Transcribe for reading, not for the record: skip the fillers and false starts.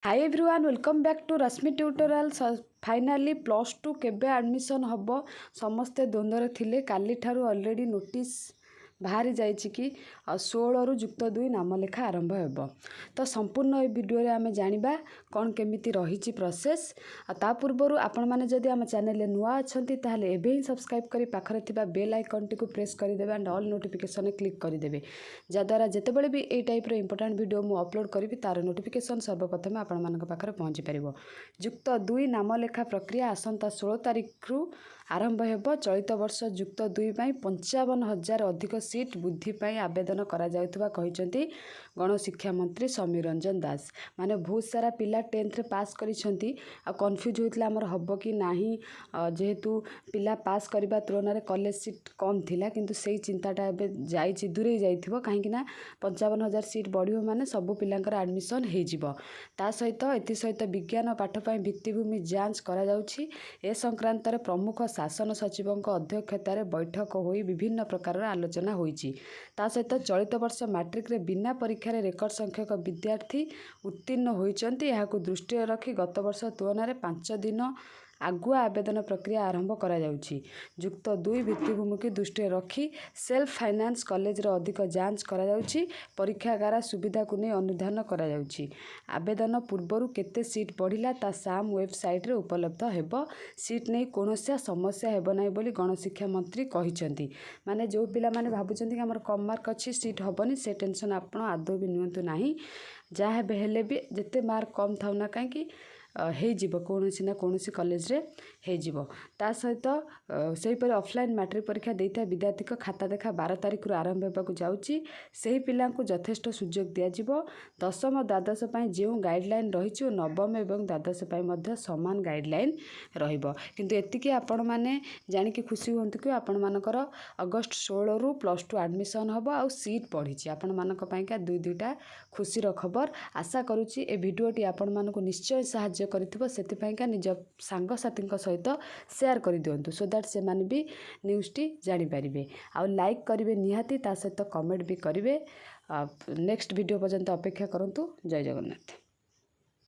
Hi everyone welcome back to Rashmi tutorial. Finally +2 केबे admission हम समस्ते द्वंद्व थिले काली ठारू ऑलरेडी नोटिस बाहरी जाइए कि 16 रु युक्त 2 नाम लेखा आरंभ हो। तो संपूर्ण ये वीडियो रे आमे जानिबा कौन केमिति रही प्रोसेस। ता पूर्व आपण मैंने जदि आम चैनल नुआ अच्छा ताहले एबे ही सब्सक्राइब करी पाखरे थिबा बेल आइकन टी को प्रेस करदेवे एंड ऑल नोटिफिकेशन क्लिक करदेवे जद्वारा जितेबाला भी ये टाइप इंपोर्टेंट वीडियो मु अपलोड करी तार नोटिफिकेशन सर्वप्रथम आपण मान पाखरे पहुँची पार। युक्त 2 नाम लेखा प्रक्रिया आसंता 16 तारिख रु आरंभ हो। चलित वर्ष युक्त 2 55,000 अधिक सीट बुद्धि पाई आवेदन करा जाउथबा कहिसंती गणशिक्षा मंत्री समीर रंजन दास। माने बहुत सारा पिला 10th रे पास करिसंती आ कंफ्यूज होइतला हमर हबो कि नाही जेहेतु पिला पास करबा तुलना रे कॉलेज सीट कम थिला किंतु सेही चिंताटा एबे जाइछि दूरे जाइथिबो काहेकि ना 55,000 सीट बढ़ियो माने सब पिलांकर एडमिशन हे जिवो। ता सहित एति सहित विज्ञान पाठ पाई भित्तिभूमि जांच करा जाउछि। ए संक्रांत रे प्रमुख शासन सचिवଙ୍କ अध्यक्षतार बैठक होई विभिन्न प्रकार आलोचना होईची। ता सहित चलित वर्ष मैट्रिक रे बिना परीक्षा रे रेकर्ड संख्यक विद्यार्थी उत्तीर्ण होईचंती। एहाकु दृष्टि रखी गत वर्ष तुलना रे 5 दिन आगुआ आवेदन प्रक्रिया आरंभ करा जाउची। युक्त 2 भित्तिभूमि की दृष्टि रखी सेल्फ फाइनान्स कॉलेज रो अधिक जांच करा जाउची। परीक्षागार सुविधा को नहीं अनुधान करा जाउची। आवेदन पूर्वरु केते सीट बढ़िला ता साम वेबसाइट रे उपलब्ध हेबो। सीट नहीं कोनोसिया समस्या हेबो नाही बोली गणशिक्षा मंत्री कहिसंती। माने जो पिला माने भाबुचंती कि हमर कम मार्क अछि सीट हबनी से टेंशन आपण आदौ भी नियंतु नाही। जहाँ हेले भी जिते मार्क कम थाउ ना कहीं हो कौनसी ना कौनसी कॉलेज रे हे जिवो। ता सहित सही पर ऑफलाइन मैट्रिक परीक्षा देता विद्यार्थी को खाता देखा 12 तारिख रु आरंभ होगा जाउची। सही पिला को यथेष्ट सुजोग दिया जिवो। दशम द्वादश पई जेउ गाइडलाइन रही नवम एवं द्वादश पई मध्य समान गाइडलाइन रहिबो। किंतु एतिकी आपण माने जानि कि खुशी होंतु कि आपण मानकर अगस्त 16 रु +2 एडमिशन हबो आ सीट बढ़ी आपण मानक पईका दुईटा खुशी रो खबर। आशा करूची ए वीडियोटी आपण मानक निश्चय सहाय्य करिथिबो। सेतिपाईका निज सांगसाथी सहित शेयर कर दिंतु सो दैट से माने भी न्यूज़ टी जानी पारिबे। आ लाइक करिवे निहाती ता सहित कमेंट भी करिवे। नेक्स्ट वीडियो पर्यंत अपेक्षा करंतु। जय जगन्नाथ।